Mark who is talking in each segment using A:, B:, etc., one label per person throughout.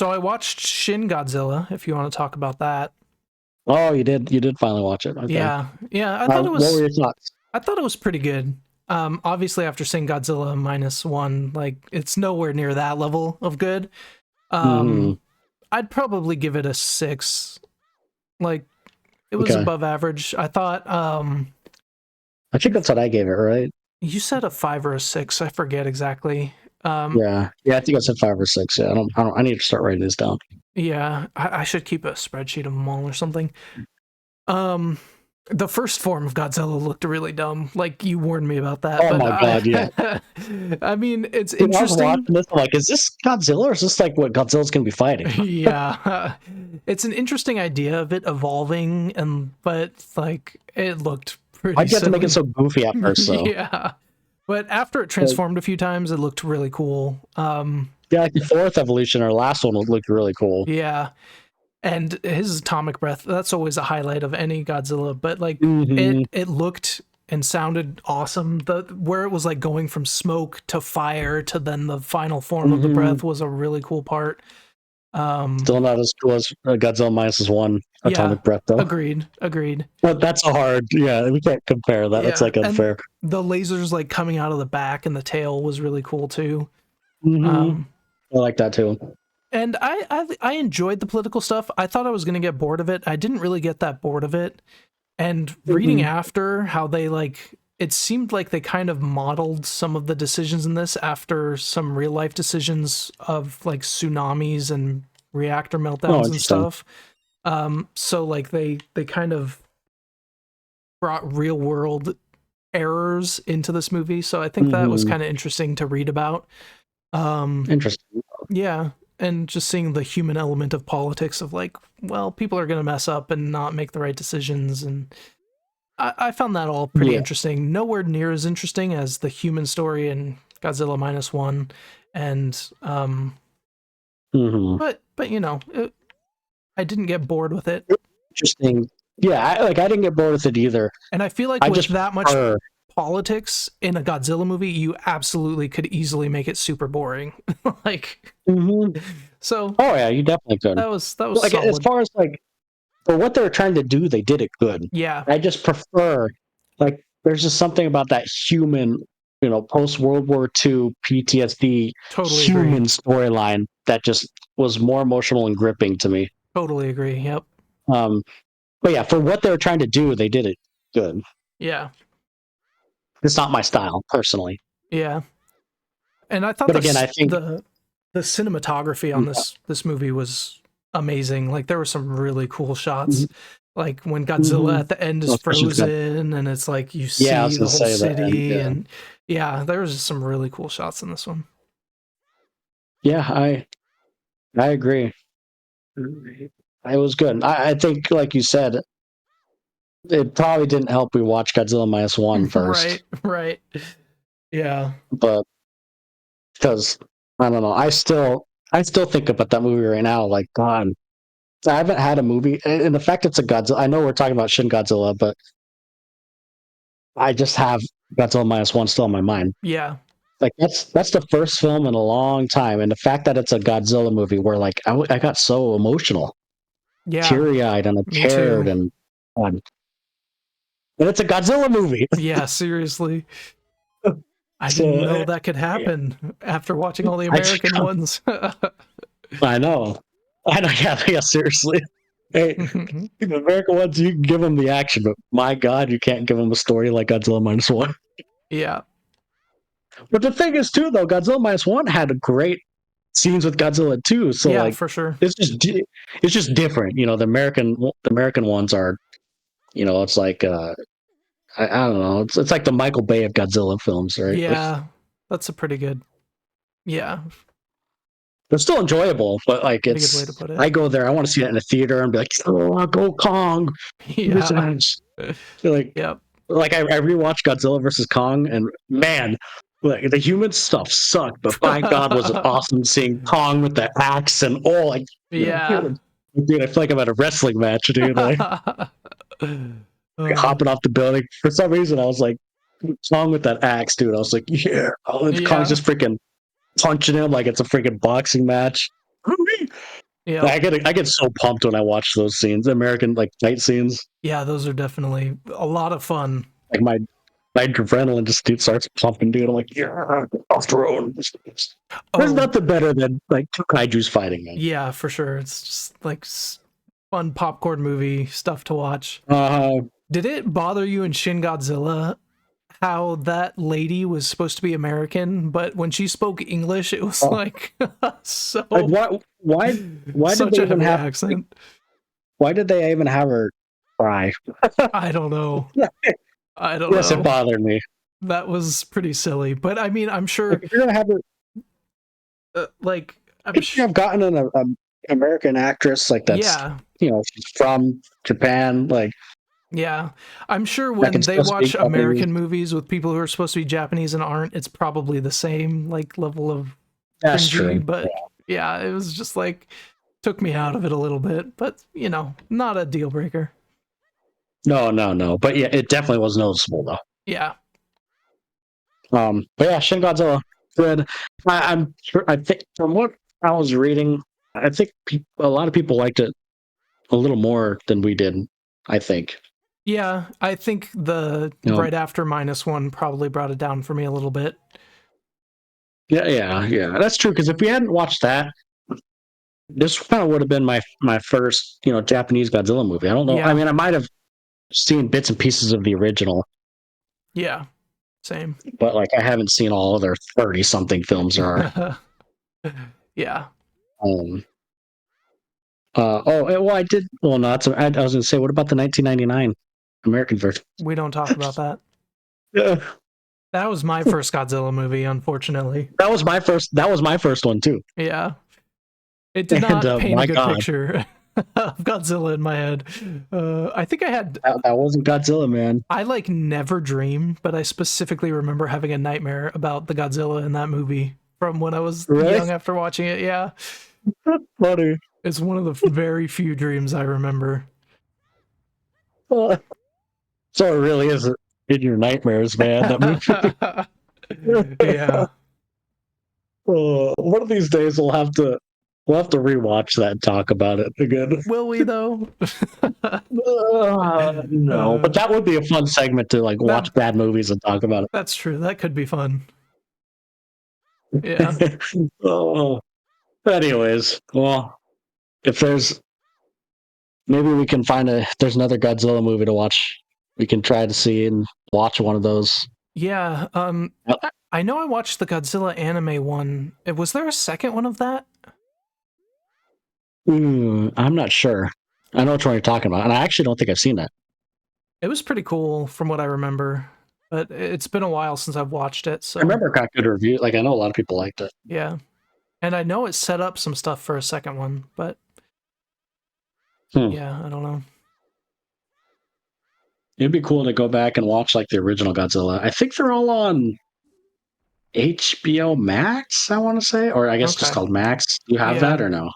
A: So I watched Shin Godzilla, if you want to talk about that.
B: Oh, you did finally watch it. Okay.
A: Yeah. I thought it was.
B: What were your thoughts?
A: I thought it was pretty good. Obviously, after Shin Godzilla -1, like it's nowhere near that level of good. I'd probably give it a 6. Like, it was above average. I thought.
B: I think that's what I gave it, right?
A: You said a 5 or a 6. I forget exactly.
B: Yeah. I think I said 5 or 6. Yeah, I need to start writing this down.
A: Yeah, I should keep a spreadsheet of them all or something. The first form of Godzilla looked really dumb. Like, you warned me about that.
B: Oh my god, yeah.
A: I mean, it's interesting.
B: I was watching this, I'm like, is this Godzilla or is this like what Godzilla's gonna be fighting?
A: Yeah. It's an interesting idea of it evolving, but like, it looked pretty
B: I get to make it so goofy at first, though.
A: Yeah. But after it transformed a few times, it looked really cool.
B: Yeah, like the fourth evolution, or last one, looked really cool.
A: Yeah. And his atomic breath, that's always a highlight of any Godzilla, but like it looked and sounded awesome. Where it was like going from smoke to fire to then the final form of the breath was a really cool part.
B: Still not as cool as Godzilla -1 atomic breath, though.
A: Agreed.
B: But that's we can't compare that. It's like unfair.
A: And the lasers like coming out of the back and the tail was really cool too.
B: I like that too.
A: And I enjoyed the political stuff. I thought I was going to get bored of it. I didn't really get that bored of it. And reading after how they it seemed like they kind of modeled some of the decisions in this after some real life decisions of like tsunamis and reactor meltdowns and stuff. So like they kind of brought real world errors into this movie. So I think that was kind of interesting to read about.
B: Interesting.
A: Yeah. And just seeing the human element of politics of like, well, people are going to mess up and not make the right decisions. And I found that all pretty interesting. Nowhere near as interesting as the human story in Godzilla -1. And, but you know, I didn't get bored with it.
B: Interesting. Yeah. I didn't get bored with it either.
A: And I feel like with that much politics in a Godzilla movie, you absolutely could easily make it super boring. Like, so.
B: Oh yeah, you definitely could.
A: That was
B: like
A: solid.
B: As far as like for what they were trying to do, they did it good.
A: Yeah.
B: I just prefer there's just something about that human, post World War II PTSD human storyline that just was more emotional and gripping to me.
A: Totally agree. Yep.
B: But yeah, for what they were trying to do, they did it good.
A: Yeah.
B: It's not my style, personally.
A: Yeah. And I thought
B: but again, I think
A: the cinematography on this movie was amazing. Like, there were some really cool shots. Like when Godzilla at the end is frozen and it's like you see the whole city. And there was some really cool shots in this one.
B: Yeah, I agree. It was good. I think, like you said, it probably didn't help we watched Godzilla -1 first.
A: Right. Yeah.
B: But because I don't know, I still think about that movie right now. Like, God, I haven't had a movie, and the fact it's a Godzilla. I know we're talking about Shin Godzilla, but I just have Godzilla -1 still in my mind.
A: Yeah.
B: Like that's the first film in a long time, and the fact that it's a Godzilla movie, where like I got so emotional, teary-eyed, and I cared, and it's a Godzilla movie.
A: Yeah, seriously. I didn't know that could happen after watching all the American ones.
B: I know. Yeah, seriously. Hey, the American ones, you can give them the action, but my God, you can't give them a story like Godzilla -1.
A: Yeah.
B: But the thing is, too, though, Godzilla -1 had great scenes with Godzilla 2. So,
A: yeah, for sure.
B: It's just different. The American ones are, it's like I don't know. It's like the Michael Bay of Godzilla films, right?
A: Yeah, that's a pretty good. Yeah,
B: they're still enjoyable, but like
A: pretty good way to put it.
B: I go there. I want to see it in a theater and be like, "Oh, go Kong!"
A: Yeah,
B: like,
A: yep.
B: Like I rewatched Godzilla versus Kong, and man, like the human stuff sucked, but by God, was it awesome seeing Kong with the axe and like,
A: yeah,
B: dude, I feel like I'm at a wrestling match, dude. Like, hopping off the building. For some reason, I was like, Kong with that axe, dude. I was like, yeah. Kong's just freaking punching him like it's a freaking boxing match.
A: Yeah.
B: I get so pumped when I watch those scenes, American like fight scenes.
A: Yeah, those are definitely a lot of fun.
B: Like my adrenaline just starts pumping, dude. I'm like, yeah, off the road. There's
A: Oh,
B: nothing better than like two kaiju's fighting, man.
A: yeah, for sure. It's just like fun popcorn movie stuff to watch.
B: Uh,
A: Did it bother you in Shin Godzilla how that lady was supposed to be American, but when she spoke English, it was
B: oh,
A: like so
B: like why did
A: such
B: they
A: a
B: even
A: heavy
B: have
A: accent.
B: why did they even have her cry?
A: I don't know. I don't
B: Yes, it
A: know.
B: bothered me.
A: That was pretty silly, but I mean, I'm
B: Like
A: sure,
B: if you're gonna have her,
A: like, I'm
B: could you have gotten an American actress like that's
A: yeah,
B: she's from Japan, like
A: yeah. I'm sure
B: that can
A: when they
B: still speak
A: watch
B: Japanese?
A: American movies with people who are supposed to be Japanese and aren't, it's probably the same like level of
B: That's
A: cringy.
B: true.
A: But yeah, it was just like took me out of it a little bit, but not a deal breaker.
B: No. But yeah, it definitely was noticeable though.
A: Yeah,
B: But yeah, Shin Godzilla, good. I'm sure. I think from what I was reading, I think a lot of people liked it a little more than we did. I think.
A: yeah. I think the
B: You know,
A: right after -1 probably brought it down for me a little bit.
B: yeah. That's true. Because if we hadn't watched that, this kind of would have been my first, Japanese Godzilla movie. I don't know. I
A: Yeah,
B: mean, I might have seen bits and pieces of the original,
A: yeah, same.
B: but like I haven't seen all other 30 something films there are.
A: Yeah,
B: Um. Well, I did. Well, no, I was going to say, what about the 1999 American version?
A: we don't talk about that.
B: Yeah.
A: That was my first Godzilla movie, unfortunately.
B: That was my first. That was my first one too.
A: Yeah. It did
B: And
A: not paint a
B: my
A: good
B: God,
A: picture of Godzilla in my head. I think
B: that wasn't Godzilla, man.
A: I like never dream, but I specifically remember having a nightmare about the Godzilla in that movie from when I was
B: Really
A: young after watching it. Yeah.
B: funny.
A: It's one of the very few dreams I remember.
B: So it really is in your nightmares, man. That movie.
A: Yeah.
B: One of these days we'll have to rewatch that and talk about it again.
A: Will we though?
B: No, but that would be a fun segment to like watch bad movies and talk about
A: That's true. That could be fun. Yeah.
B: it. Oh, anyways, well, if maybe we can if there's another Godzilla movie to watch, we can try to see and watch one of those.
A: Yeah. I know I watched the Godzilla anime one. Was there a second one of that?
B: I'm not sure. I know which one you're talking about, and I actually don't think I've seen that.
A: It was pretty cool from what I remember, but it's been a while since I've watched it. So
B: I remember it got good review. Like I know a lot of people liked it.
A: yeah, and I know it set up some stuff for a second one, but yeah, I don't know.
B: It'd be cool to go back and watch like the original Godzilla. I think they're all on HBO Max, I want to say, or I guess just
A: Okay.
B: called Max. Do you have that or no?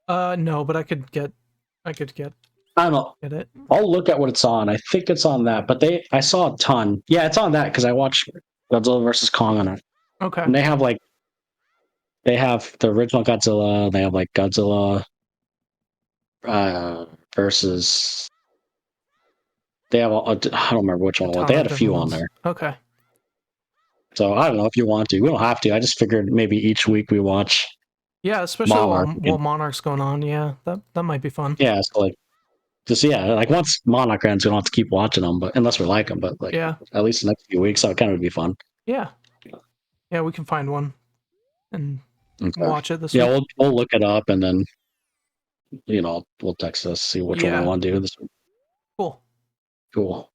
A: No, but I could get
B: I don't know.
A: get it.
B: I'll look at what it's on. I think it's on that, but I saw a ton. Yeah, it's on that because I watched Godzilla versus Kong on it,
A: Okay.
B: and they have the original Godzilla. They have like Godzilla versus. They have I don't remember which one it was. They had a few on there.
A: Okay.
B: So I don't know if you want to. We don't have to. I just figured maybe each week we watch.
A: Yeah, especially
B: Monarch.
A: while Monarch's going on. Yeah, that might be fun.
B: Yeah, so like like once Monarch ends, we don't have to keep watching them, but unless we like them. But like
A: Yeah.
B: at least the next few weeks, that kind of would be fun.
A: Yeah. Yeah, we can find one and
B: Okay.
A: watch it this
B: Yeah,
A: week.
B: we'll look it up and then we'll text us, see which one we want to do this week.
A: Cool.
B: Cool.